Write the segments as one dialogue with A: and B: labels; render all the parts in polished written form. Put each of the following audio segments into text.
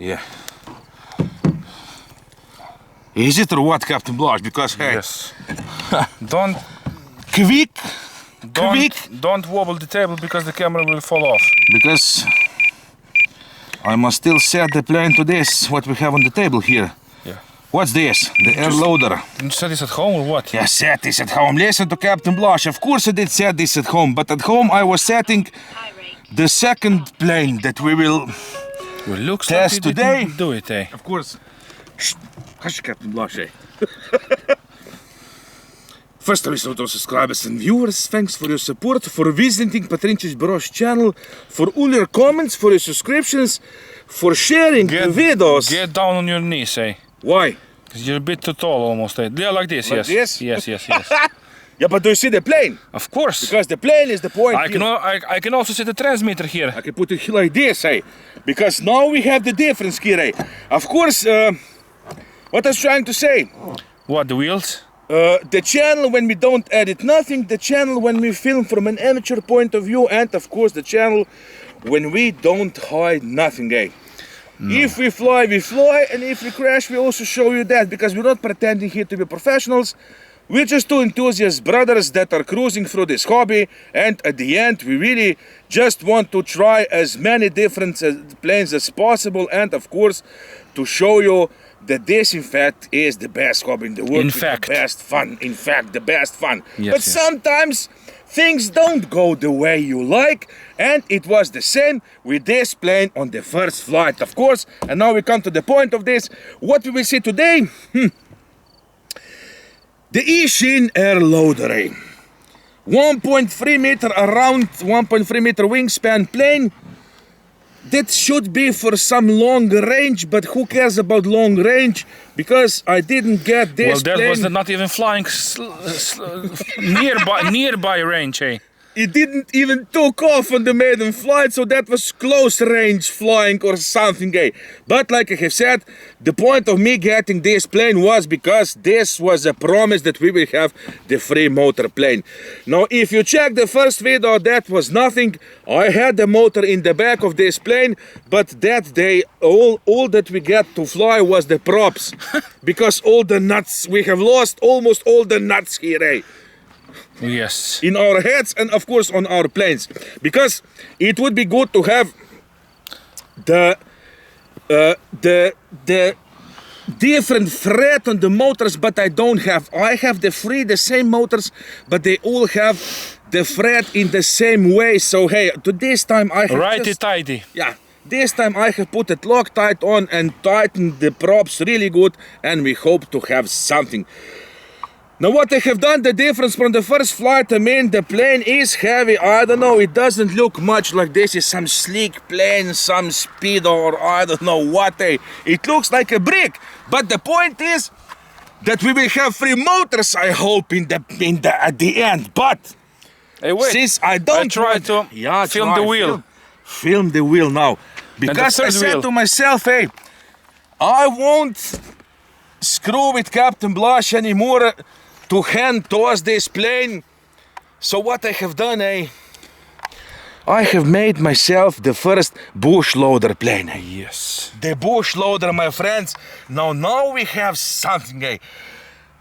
A: Yeah. Is it or what, Captain Blush? Because hey,
B: Yes. Don't don't wobble the table because the camera will fall off.
A: Because I must still set the plane to this, what we have on the table here.
B: Yeah.
A: What's this? The airloader.
B: Didn't you set this at home or what?
A: Yeah, set this at home. Listen to Captain Blush. Of course I did set this at home, but at home I was setting the second plane that we will
B: Well, looks
A: test
B: like you
A: today.
B: didn't do it, eh?
A: Of course. Shh. Hush, Captain Blush, eh? First, I wish to subscribers and viewers, thanks for your support, for visiting Petrincic Bro's channel, for all your comments, for your subscriptions, for sharing the videos.
B: Get down on your knees, eh?
A: Why?
B: Because you're a bit too tall almost, eh? Yeah, like this,
A: Like
B: yes.
A: this?
B: Yes, yes, yes.
A: Yeah, but do you see the plane?
B: Of course.
A: Because the plane is the point.
B: I can also see the transmitter here.
A: I can put it like this, eh? Because now we have the difference here, eh? Of course, what I was trying to say.
B: What, the wheels?
A: The channel when we don't edit nothing, the channel when we film from an amateur point of view, and of course the channel when we don't hide nothing, eh? No. If we fly, and if we crash, we also show you that, because we're not pretending here to be professionals. We're just two enthusiast brothers that are cruising through this hobby, and at the end we really just want to try as many different planes as possible, and of course to show you that this in fact is the best hobby in the world.
B: In fact.
A: The best fun. In fact, the best fun.
B: Yes,
A: but
B: yes.
A: sometimes things don't go the way you like, and it was the same with this plane on the first flight, of course. And now we come to the point of this. What we will see today? The Eachine Airloader. 1.3 meter, around 1.3 meter wingspan plane. That should be for some long range, but who cares about long range? Because I didn't get this
B: Well, that
A: plane.
B: was not even flying nearby range, eh?
A: It didn't even took off on the maiden flight, so that was close range flying or something, eh? But like I have said, the point of me getting this plane was because this was a promise that we will have the free motor plane. Now, if you check the first video, that was nothing. I had the motor in the back of this plane, but that day, all that we get to fly was the props. Because all the nuts, we have lost almost all the nuts here, eh?
B: Yes.
A: In our heads and of course on our planes, because it would be good to have the different thread on the motors, but I don't have. I have the same motors, but they all have the thread in the same way. So hey, to this time I have
B: Righty-tighty.
A: Yeah, this time I have put it Loctite on and tightened the props really good, and we hope to have something. Now what I have done, the difference from the first flight, I mean the plane is heavy, I don't know, it doesn't look much like this is some sleek plane, some speedo or I don't know what, it looks like a brick, but the point is that we will have free motors, I hope, at the end, but
B: Hey, wait.
A: since I don't
B: try to film the wheel.
A: Film the wheel now, because I said to myself, hey, I won't screw with Captain Blush anymore to hand toss this plane. So what I have done, I have made myself the first Bushloader plane.
B: Yes.
A: The Bushloader, my friends. Now we have something.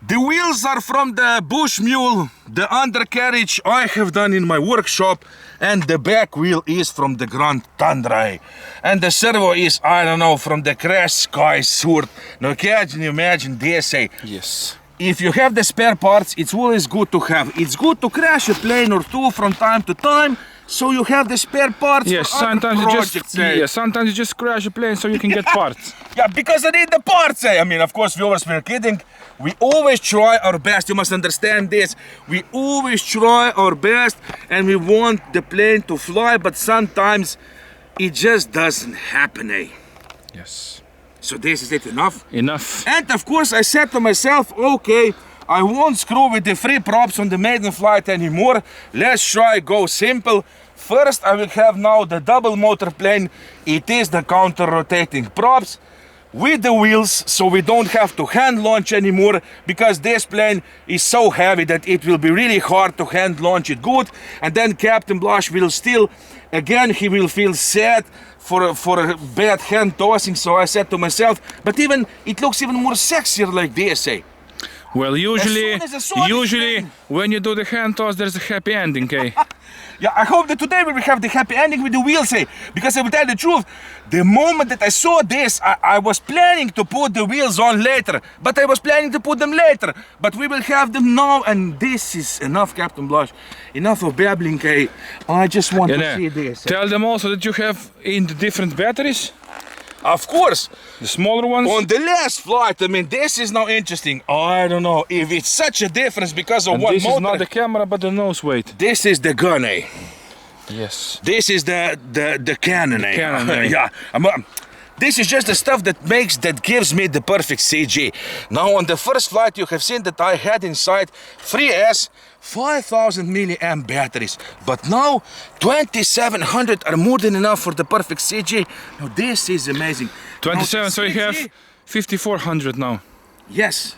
A: The wheels are from the Bush Mule. The undercarriage I have done in my workshop, and the back wheel is from the Grand Tundra. And the servo is, I don't know, from the Crash Sky Sword. Now can you imagine this?
B: Yes.
A: If you have the spare parts, it's always good to have. It's good to crash a plane or two from time to time, so you have the spare parts.
B: Yes,
A: for other projects,
B: sometimes you just crash a plane so you can get parts.
A: Yeah, because I need the parts. I mean, of course, viewers, we're kidding. We always try our best. You must understand this. We always try our best, and we want the plane to fly, but sometimes it just doesn't happen,
B: Yes.
A: So this is it, enough?
B: Enough.
A: And of course I said to myself, okay, I won't screw with the free props on the maiden flight anymore. Let's try go simple. First I will have now the double motor plane. It is the counter-rotating props with the wheels, so we don't have to hand launch anymore, because this plane is so heavy that it will be really hard to hand launch it good. And then Captain Blush will still, again, he will feel sad for a bad hand tossing, so I said to myself, but even it looks even more sexier like this, eh?
B: Well, usually,
A: soon as I saw this thing-
B: when you do the hand toss, there's a happy ending, eh?
A: Yeah, I hope that today we will have the happy ending with the wheels, eh? Because I will tell the truth, the moment that I saw this, I was planning to put the wheels on later, but I was planning to put them later, but we will have them now, and this is enough, Captain Blush. Enough of babbling, eh? I just want to see this. Eh?
B: Tell them also that you have in the different batteries,
A: Of course,
B: the smaller ones.
A: on the last flight, I mean, this is now interesting. I don't know if it's such a difference because of
B: And
A: one
B: this
A: motor.
B: is not the camera, but the nose weight.
A: This is the gun, eh?
B: Yes.
A: This is the cannon, eh?
B: cannon, eh?
A: Yeah. This is just the stuff that gives me the perfect CG. Now on the first flight you have seen that I had inside 3S 5000 milliamp batteries, but now 2700 are more than enough for the perfect CG. Now this is amazing.
B: 27,
A: Now,
B: so you have 5400 now.
A: yes,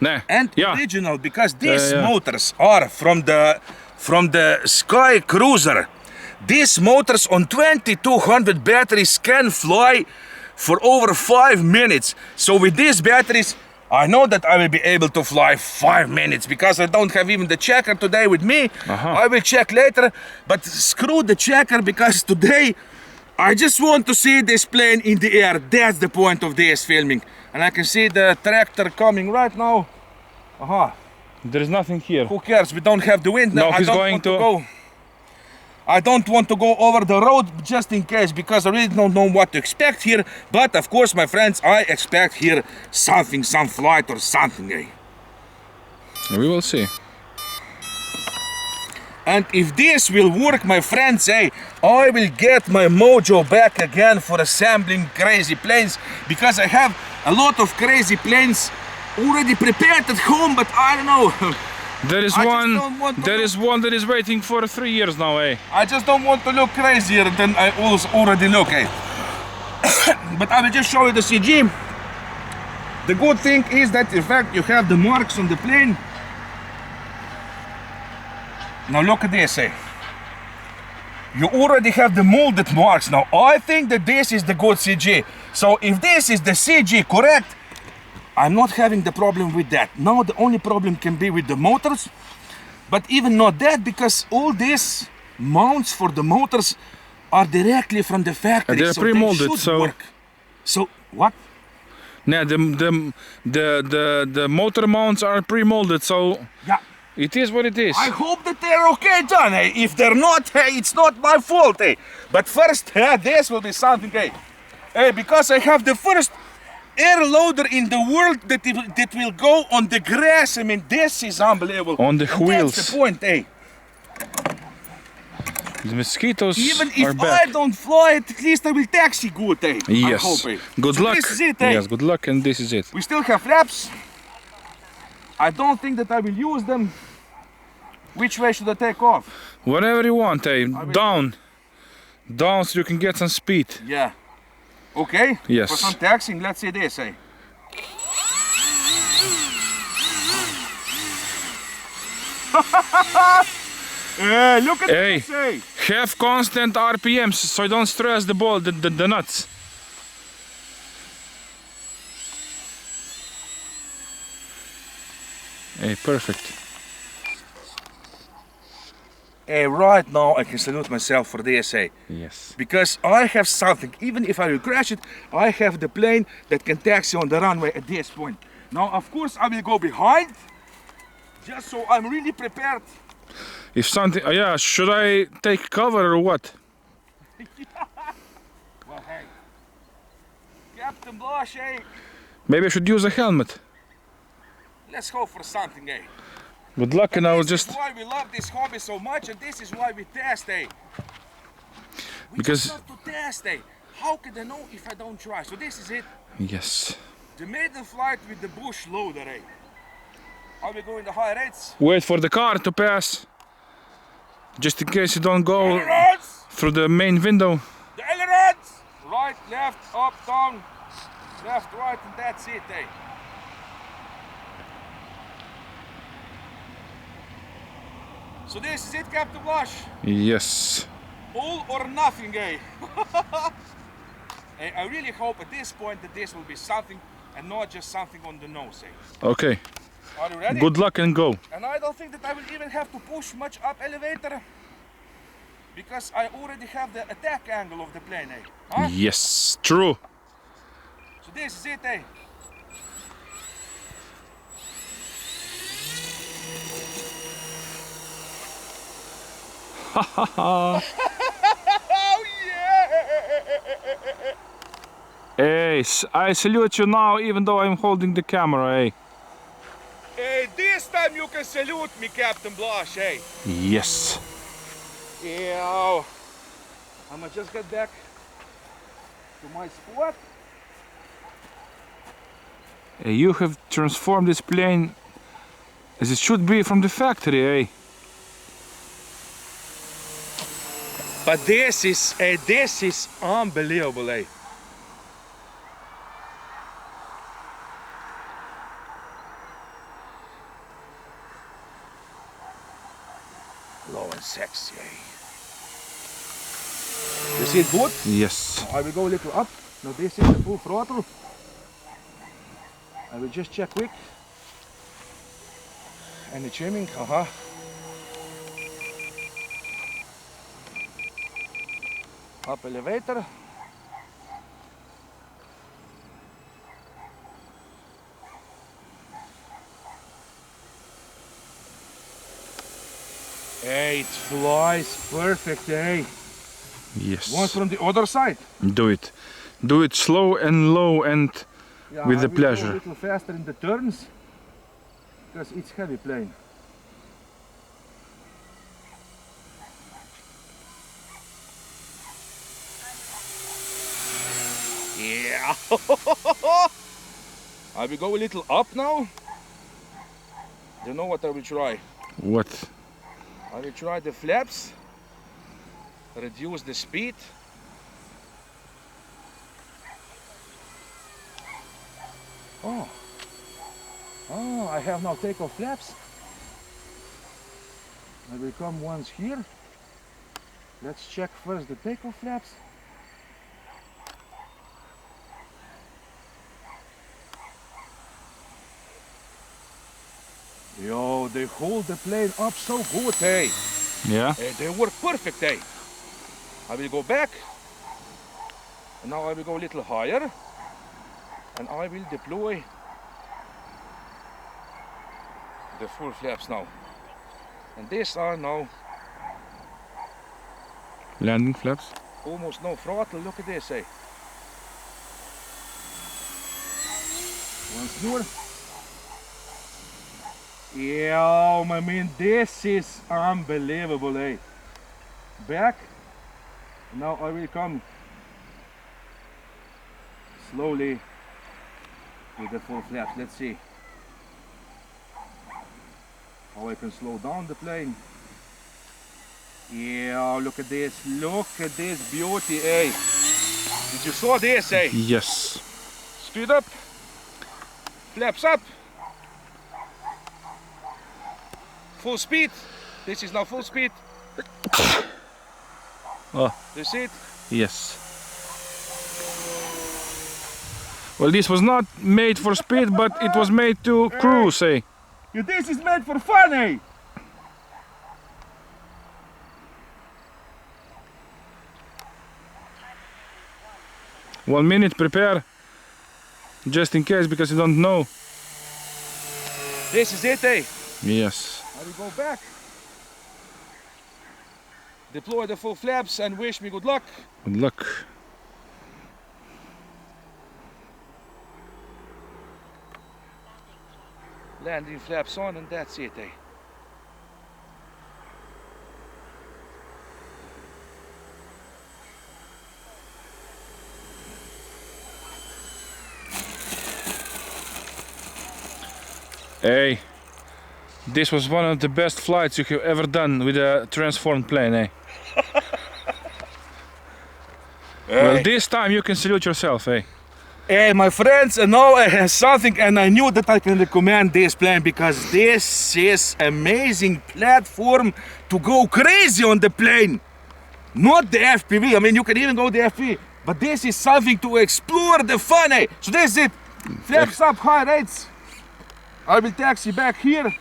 B: Nah.
A: and
B: yeah.
A: original, because these
B: yeah.
A: motors are from the Sky Cruiser. These motors on 2200 batteries can fly for over 5 minutes. So with these batteries, I know that I will be able to fly 5 minutes because I don't have even the checker today with me. I will check later, but screw the checker because today I just want to see this plane in the air. That's the point of this filming. And I can see the tractor coming right now.
B: There is nothing here.
A: Who cares? We don't have the wind now.
B: No, he's going to
A: go. I don't want to go over the road just in case because I really don't know what to expect here. But of course, my friends, I expect here something, some flight or something, eh?
B: We will see.
A: And if this will work, my friends, eh, I will get my mojo back again for assembling crazy planes because I have a lot of crazy planes already prepared at home, but I don't know.
B: There is
A: I just
B: one.
A: don't want to
B: There
A: look-
B: is one that is waiting for 3 years now, eh?
A: I just don't want to look crazier than I already look, eh? But I will just show you the CG. The good thing is that in fact you have the marks on the plane. Now look at this, eh? You already have the molded marks. Now I think that this is the good CG. So if this is the CG correct, I'm not having the problem with that. Now the only problem can be with the motors, but even not that because all these mounts for the motors are directly from the factory.
B: They're
A: so
B: pre-molded,
A: they should
B: so-
A: work. So what?
B: Nah, the motor mounts are pre-molded, so
A: Yeah.
B: it is what it is.
A: I hope that they're okay done, eh? If they're not, hey, it's not my fault, eh? But first, this will be something, eh? Hey, because I have the first air loader in the world that will go on the grass. I mean, this is unbelievable.
B: On the
A: And
B: wheels.
A: That's the point, eh?
B: The mosquitoes
A: Even
B: are
A: if
B: back.
A: I don't fly it, at least I will taxi good, eh?
B: Yes.
A: I hope, eh?
B: Good
A: So
B: luck.
A: This is it, eh?
B: Yes, good luck, and this is it.
A: We still have flaps. I don't think that I will use them. Which way should I take off?
B: Whatever you want, eh? Down. Down so you can get some speed.
A: Yeah. Okay?
B: Yes.
A: For some taxiing, let's see this, eh? Look at
B: Hey.
A: this, eh?
B: Have constant RPMs so you don't stress the ball, the nuts. Hey, perfect.
A: Hey, right now I can salute myself for this, eh?
B: Yes.
A: Because I have something, even if I will crash it, I have the plane that can taxi on the runway at this point. Now, of course, I will go behind, just so I'm really prepared.
B: If something, yeah, should I take cover or what?
A: Well, hey, Captain Blush, eh?
B: Maybe I should use a helmet.
A: Let's hope for something, eh?
B: Good luck, and I will
A: This
B: just
A: is why we love this hobby so much, and this is why we test, eh? We
B: Because-
A: just love to test, eh? How can I know if I don't try? So this is it.
B: yes.
A: The maiden flight with the Bushloader, eh? Are we going the high rates?
B: Wait for the car to pass, just in case you don't go
A: Ailerons!
B: through the main window.
A: The ailerons! Right, left, up, down, left, right, and that's it, eh? So this is it, Captain Blush.
B: Yes.
A: All or nothing, eh? And I really hope at this point that this will be something and not just something on the nose.
B: Okay.
A: Are you ready?
B: Good luck and go.
A: And I don't think that I will even have to push much up elevator because I already have the attack angle of the plane. Huh?
B: Yes, true.
A: So this is it. Oh yeah!
B: Hey, I salute you now, even though I'm holding the camera, hey.
A: Hey, this time you can salute me, Captain Blush, hey.
B: Yes.
A: Yeah. I'ma just get back to my spot.
B: Hey, you have transformed this plane as it should be from the factory, hey.
A: But this is unbelievable, eh? Low and sexy, eh? You see it good?
B: Yes.
A: I will go a little up. Now this is the full throttle. I will just check quick. And the trimming, Up elevator. Hey, it flies perfect, eh?
B: Yes.
A: One from the other side.
B: Do it. Do it slow and low and with the
A: I will
B: pleasure.
A: go a little faster in the turns because it's heavy plane. Yeah. I will go a little up now. You know what I will try?
B: What?
A: I will try the flaps, reduce the speed. Oh, I have now takeoff flaps. I will come once here. Let's check first the takeoff flaps. Yo, they hold the plane up so good, hey.
B: Yeah?
A: They work perfect, hey. I will go back. And now I will go a little higher. And I will deploy the full flaps now. And these are now
B: Landing flaps?
A: almost no throttle. Look at this, hey. Once more. Yeah, I mean, this is unbelievable, eh? Back. Now I will come slowly with the full flaps. Let's see how I can slow down the plane. Yeah, look at this. Look at this beauty, eh? Did you saw this, eh?
B: Yes.
A: Speed up. Flaps up. Full speed. This is now full speed.
B: Oh.
A: You see it?
B: Yes. Well, this was not made for speed, but it was made to cruise, eh?
A: Yeah, this is made for fun, eh?
B: One minute, prepare. Just in case, because you don't know.
A: This is it, eh?
B: Yes.
A: I will go back. Deploy the full flaps and wish me good luck.
B: Good luck.
A: Landing flaps on and that's it, eh?
B: Hey, this was one of the best flights you have ever done with a transformed plane, eh? Well, this time you can salute yourself, eh?
A: Hey, my friends, and now I have something, and I knew that I can recommend this plane because this is amazing platform to go crazy on the plane. Not the FPV. I mean, you can even go the FPV, But this is something to explore the fun, eh? So this is it. Flaps up high rates. I will taxi back here.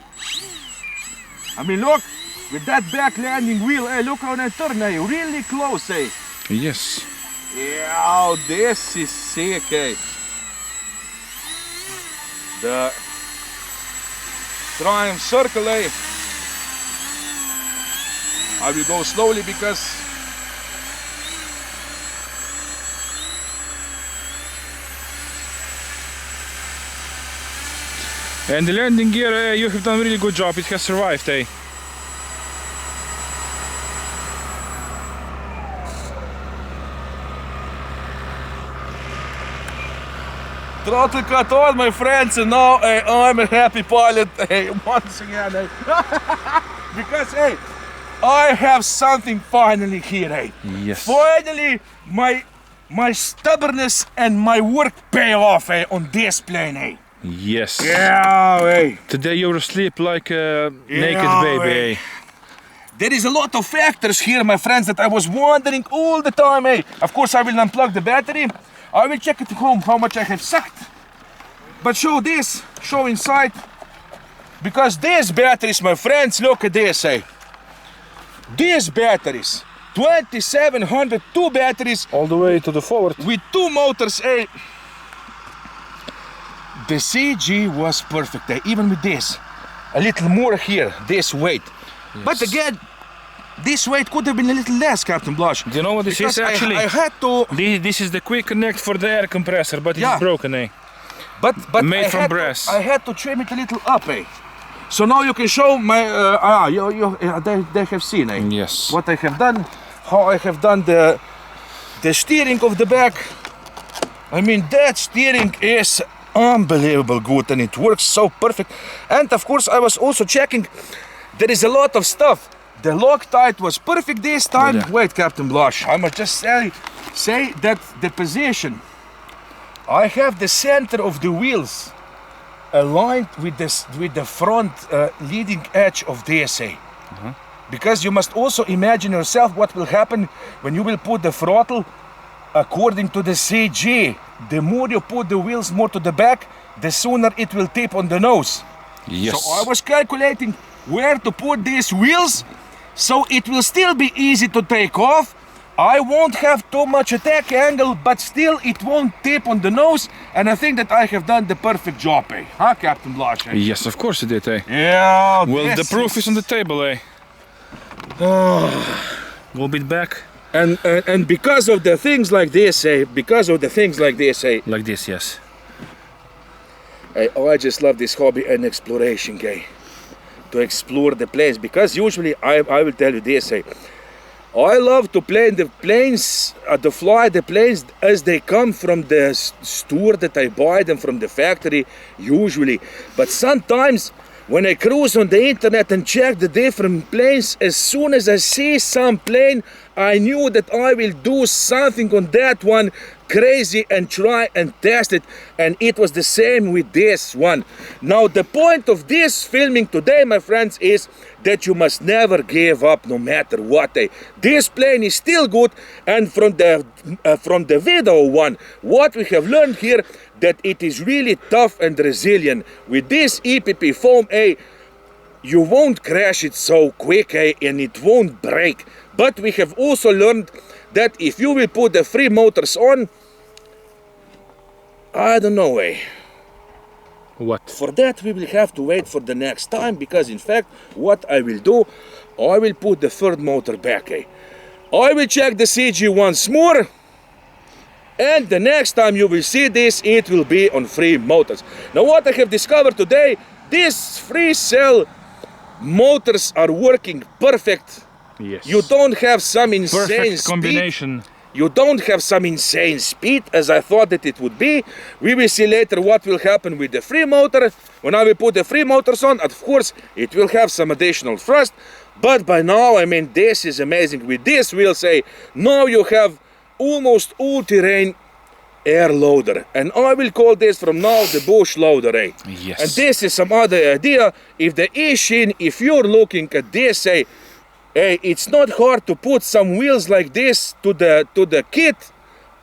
A: I mean, look, with that back landing wheel, eh? Look how that turn, eh? Really close, eh?
B: Yes.
A: Yeah, this is sick, eh? The triumph circle, eh? I will go slowly because
B: and the landing gear, you have done a really good job. It has survived, eh?
A: throttle cut on, my friends, and now I'm a happy pilot once again. Because I have something finally here.
B: Yes.
A: Finally, my stubbornness and my work pay off on this plane.
B: Yes.
A: Yeah,
B: Today you will sleep like a naked baby.
A: There is a lot of factors here, my friends, that I was wondering all the time. Of course, I will unplug the battery. I will check at home how much I have sucked. But show this, show inside. Because these batteries, my friends, look at this. These batteries, 2700, two batteries.
B: All the way to the forward.
A: With two motors. The CG was perfect, even with this. A little more here, this weight. Yes. But again, this weight could have been a little less, Captain Blush.
B: Do you know what this is actually?
A: I had to...
B: This is the quick connect for the air compressor, but it's broken, eh?
A: But
B: made from brass.
A: I had to trim it a little up, So now you can show my... they have seen,
B: Yes.
A: What I have done, how I have done the steering of the back. I mean, that steering is unbelievable good and it works so perfect. And of course, I was also checking, there is a lot of stuff. The Loctite was perfect this time.
B: Yeah.
A: Wait, Captain Blush, I must just say that the position, I have the center of the wheels aligned with the front leading edge of DSA. Because you must also imagine yourself what will happen when you will put the throttle according to the CG. The more you put the wheels more to the back, the sooner it will tip on the nose.
B: Yes.
A: So I was calculating where to put these wheels so it will still be easy to take off. I won't have too much attack angle, but still it won't tip on the nose, and I think that I have done the perfect job, Huh, Captain Blush?
B: Yes, of course you did,
A: Yeah.
B: Well, the proof is on the table, We'll be back.
A: And because of the things like this,
B: Like this, yes.
A: I just love this hobby and exploration, to explore the planes, because usually I will tell you this, I love to play the planes, fly the planes as they come from the store that I buy them from the factory, usually. But sometimes when I cruise on the internet and check the different planes, as soon as I see some plane, I knew that I will do something on that one crazy and try and test it, and it was the same with this one. Now the point of this filming today, my friends, is that you must never give up no matter what. This plane is still good, and from the video one, what we have learned here, that it is really tough and resilient. With this EPP foam, you won't crash it so quick, and it won't break. But we have also learned that if you will put the three motors on, I don't know,
B: What?
A: For that we will have to wait for the next time, because in fact, what I will do, I will put the third motor back, I will check the CG once more, and the next time you will see this, it will be on three motors. Now what I have discovered today, these 3-cell motors are working perfect.
B: Yes.
A: You don't have some insane
B: perfect
A: speed.
B: Combination.
A: You don't have some insane speed as I thought that it would be. We will see later what will happen with the free motor. When I will put the free motors on, of course, it will have some additional thrust. But by now, I mean, this is amazing. With this, we'll say, now you have almost all-terrain air loader. And I will call this from now the Bushloader.
B: Yes.
A: And this is some other idea. If the Eachine, if you're looking at this, it's not hard to put some wheels like this to the kit.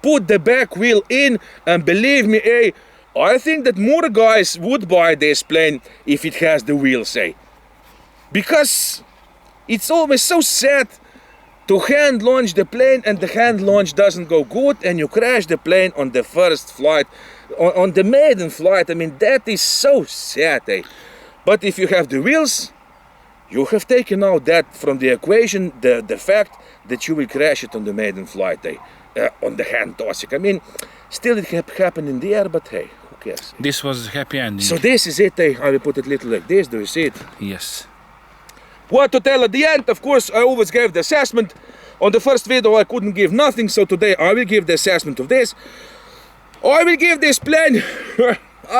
A: put the back wheel in, and believe me, I think that more guys would buy this plane if it has the wheels, because it's always so sad to hand launch the plane and the hand launch doesn't go good and you crash the plane on the first flight, on the maiden flight. I mean, that is so sad, But if you have the wheels, you have taken out that from the equation, the fact that you will crash it on the maiden flight, on the hand tossic. I mean, still it happened in the air, but hey, who cares?
B: This was a happy ending.
A: So this is it, I will put it little like this, do you see it?
B: Yes.
A: What to tell at the end? Of course, I always gave the assessment. On the first video I couldn't give nothing, so today I will give the assessment of this. I will give this plane,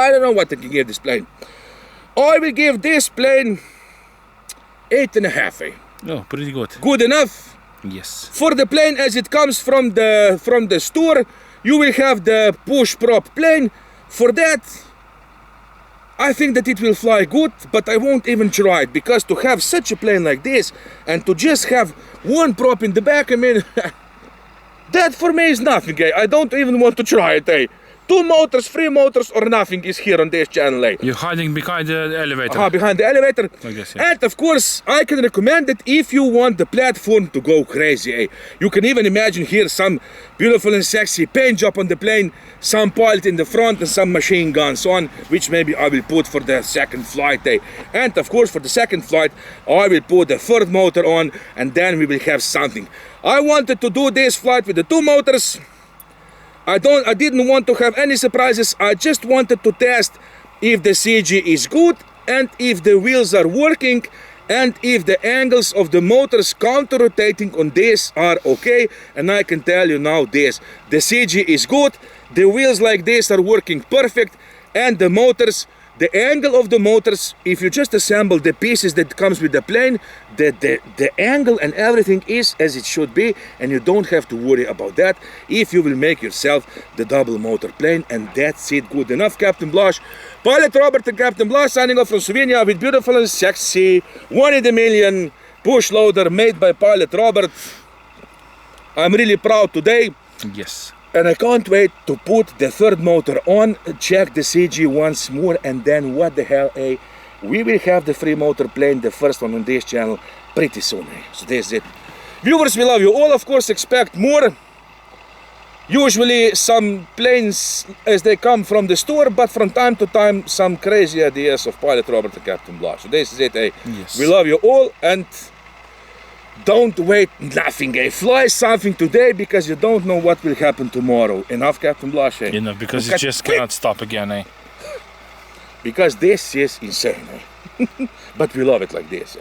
A: I don't know what I can give this plane. I will give this plane 8.5.
B: Oh, pretty good.
A: Good enough?
B: Yes.
A: For the plane as it comes from the store, you will have the push prop plane. For that, I think that it will fly good, but I won't even try it, because to have such a plane like this and to just have one prop in the back, I mean, that for me is nothing, I don't even want to try it, 2 motors, 3 motors or nothing is here on this channel,
B: You're hiding behind the elevator.
A: Behind the elevator.
B: I guess, yeah.
A: And of course, I can recommend it if you want the platform to go crazy, You can even imagine here some beautiful and sexy paint job on the plane, some pilot in the front and some machine guns on, which maybe I will put for the second flight, And of course, for the second flight, I will put the third motor on, and then we will have something. I wanted to do this flight with the 2 motors. I didn't want to have any surprises. I just wanted to test if the CG is good and if the wheels are working and if the angles of the motors counter-rotating on this are okay. And I can tell you now this, the CG is good, the wheels like this are working perfect, and the motors, the angle of the motors, if you just assemble the pieces that comes with the plane, the angle and everything is as it should be, and you don't have to worry about that if you will make yourself the double motor plane. And that's it, good enough, Captain Blush. Pilot Robert and Captain Blush signing off from Slovenia with beautiful and sexy 1 in a million Bushloader made by Pilot Robert. I'm really proud today.
B: Yes.
A: And I can't wait to put the third motor on, check the CG once more, and then what the hell, we will have the 3 motor plane, the first one on this channel, pretty soon, So this is it. Viewers, we love you all, of course, expect more. Usually some planes as they come from the store, but from time to time some crazy ideas of Pilot Robert and Captain Blush. So this is it,
B: Yes.
A: We love you all, and don't wait nothing, Fly something today, because you don't know what will happen tomorrow. Enough, Captain Blush,
B: You know, because you just cannot stop again,
A: Because this is insane, But we love it like this,